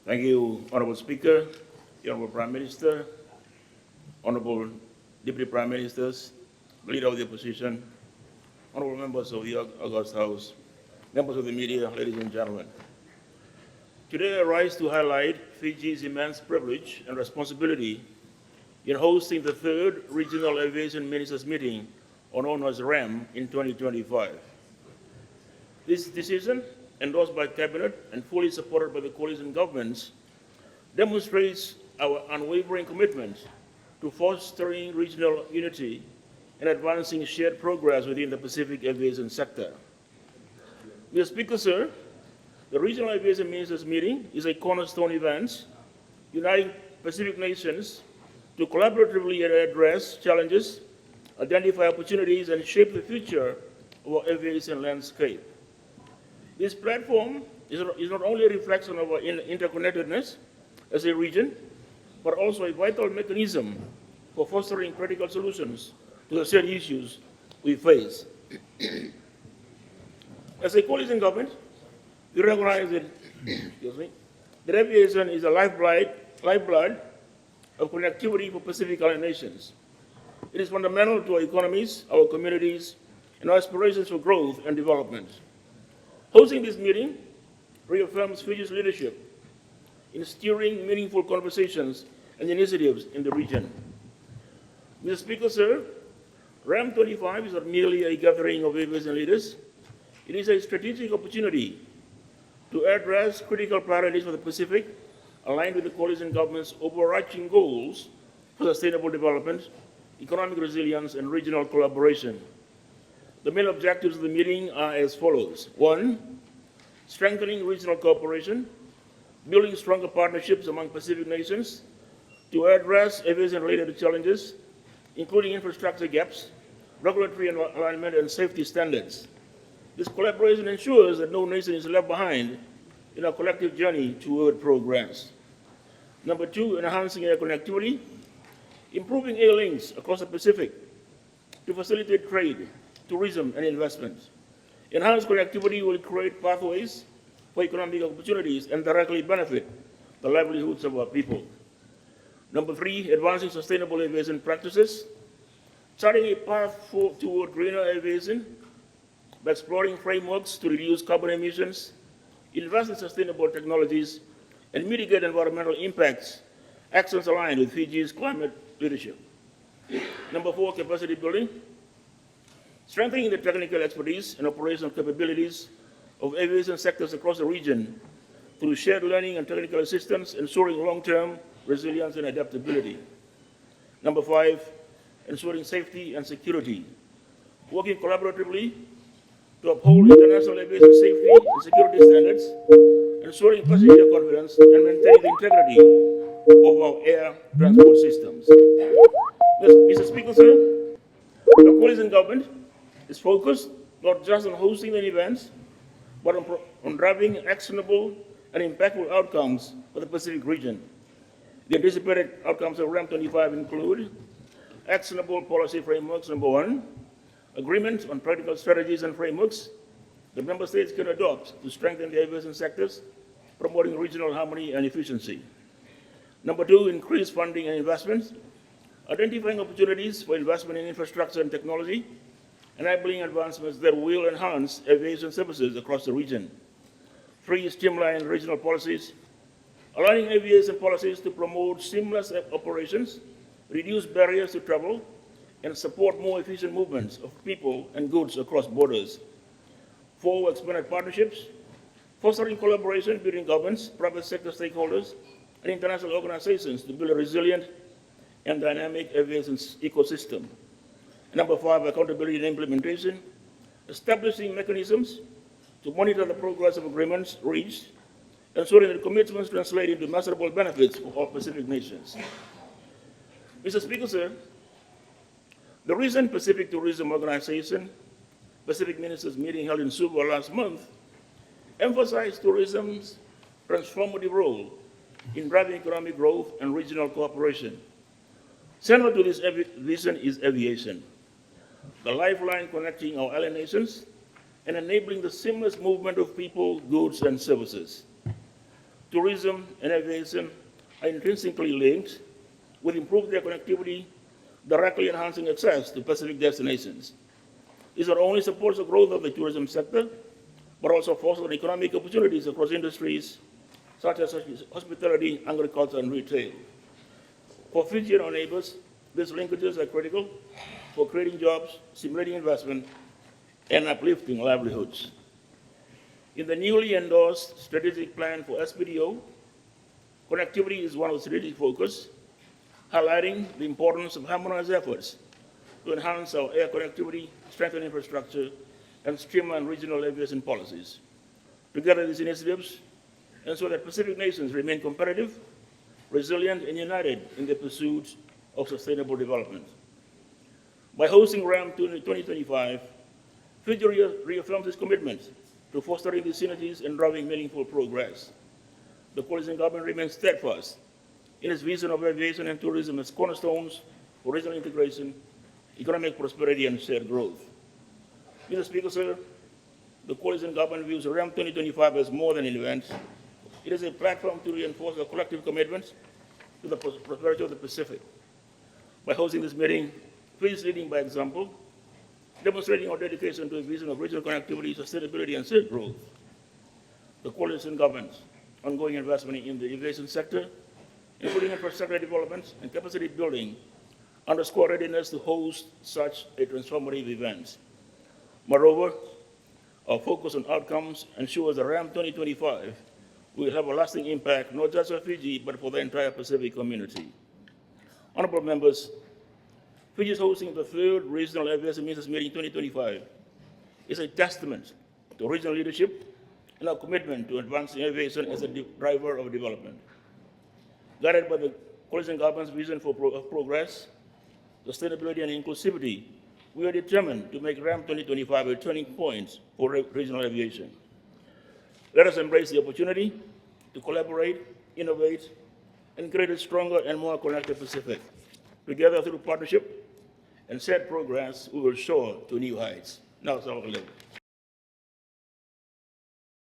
Thank you, Honorable Speaker, the Honorable Prime Minister, Honorable Deputy Prime Ministers, Leader of the Opposition, Honorable members of the August House, members of the media, ladies and gentlemen. Today I rise to highlight Fiji's immense privilege and responsibility in hosting the third Regional Aviation Ministers meeting, or known as RAM, in 2025. This decision, endorsed by Cabinet and fully supported by the coalition governments, demonstrates our unwavering commitment to fostering regional unity and advancing shared progress within the Pacific aviation sector. Mr. Speaker, sir, the Regional Aviation Ministers meeting is a cornerstone event uniting Pacific nations to collaboratively address challenges, identify opportunities, and shape the future of our aviation landscape. This platform is not only a reflection of our interconnectedness as a region, but also a vital mechanism for fostering practical solutions to the shared issues we face. As a coalition government, we recognize that, that aviation is a lifeblood of connectivity for Pacific Island nations. It is fundamental to our economies, our communities, and our aspirations for growth and development. Hosting this meeting reaffirms Fiji's leadership in steering meaningful conversations and initiatives in the region. Mr. Speaker, sir, RAM 25 is not merely a gathering of aviation leaders. It is a strategic opportunity to address critical priorities for the Pacific, aligned with the coalition government's overarching goals for sustainable development, economic resilience, and regional collaboration. The main objectives of the meeting are as follows. One, strengthening regional cooperation, building stronger partnerships among Pacific nations to address aviation-related challenges, including infrastructure gaps, regulatory alignment, and safety standards. This collaboration ensures that no nation is left behind in our collective journey toward progress. Number two, enhancing air connectivity, improving air links across the Pacific to facilitate trade, tourism, and investment. Enhanced connectivity will create pathways for economic opportunities and directly benefit the livelihoods of our people. Number three, advancing sustainable aviation practices, charting a path toward greener aviation by exploring frameworks to reduce carbon emissions, invest in sustainable technologies, and mitigate environmental impacts, actions aligned with Fiji's climate leadership. Number four, capacity building, strengthening the technical expertise and operational capabilities of aviation sectors across the region through shared learning and technical assistance, ensuring long-term resilience and adaptability. Number five, ensuring safety and security, working collaboratively to uphold international aviation safety and security standards, ensuring passenger confidence, and maintaining the integrity of our air transport systems. Mr. Speaker, sir, the coalition government is focused not just on hosting the events, but on driving actionable and impactful outcomes for the Pacific region. The anticipated outcomes of RAM 25 include actionable policy frameworks, number one, agreement on practical strategies and frameworks that member states can adopt to strengthen the aviation sectors, promoting regional harmony and efficiency. Number two, increased funding and investments, identifying opportunities for investment in infrastructure and technology, enabling advancements that will enhance aviation services across the region. Three, streamline regional policies, aligning aviation policies to promote seamless operations, reduce barriers to travel, and support more efficient movements of people and goods across borders. Four, expanded partnerships, fostering collaboration between governments, private sector stakeholders, and international organizations to build a resilient and dynamic aviation ecosystem. And number five, accountability and implementation, establishing mechanisms to monitor the progress of agreements reached, ensuring that commitments translate into measurable benefits for all Pacific nations. Mr. Speaker, sir, the recent Pacific Tourism Organization Pacific Ministers meeting held in Suva last month emphasized tourism's transformative role in driving economic growth and regional cooperation. Central to this vision is aviation, the lifeline connecting our allied nations and enabling the seamless movement of people, goods, and services. tourism and aviation are intrinsically linked, with improved air connectivity directly enhancing access to Pacific destinations. This not only supports the growth of the tourism sector, but also fosters economic opportunities across industries such as hospitality, agriculture, and retail. For Fiji and our neighbors, these linkages are critical for creating jobs, stimulating investment, and uplifting livelihoods. In the newly endorsed strategic plan for SPDO, connectivity is one of the strategic focus, highlighting the importance of harmonized efforts to enhance our air connectivity, strengthen infrastructure, and streamline regional aviation policies. Together, these initiatives ensure that Pacific nations remain competitive, resilient, and united in the pursuit of sustainable development. By hosting RAM 2025, Fiji reaffirms its commitment to fostering these synergies and driving meaningful progress. The coalition government remains steadfast in its vision of aviation and tourism as cornerstones for regional integration, economic prosperity, and shared growth. Mr. Speaker, sir, the coalition government views RAM 2025 as more than an event. It is a platform to reinforce our collective commitments to the prosperity of the Pacific. By hosting this meeting, Fiji is leading by example, demonstrating our dedication to a vision of regional connectivity, sustainability, and shared growth. The coalition government's ongoing investment in the aviation sector, including infrastructure development and capacity building, underscore readiness to host such a transformative event. Moreover, our focus on outcomes ensures that RAM 2025 will have a lasting impact not just for Fiji, but for the entire Pacific community. Honorable members, Fiji is hosting the third Regional Aviation Ministers Meeting 2025. It's a testament to regional leadership and our commitment to advancing aviation as a driver of development. Guided by the coalition government's vision for progress, sustainability, and inclusivity, we are determined to make RAM 2025 a turning point for regional aviation. Let us embrace the opportunity to collaborate, innovate, and create a stronger and more connected Pacific. Together through partnership and shared progress, we will soar to new heights. Now,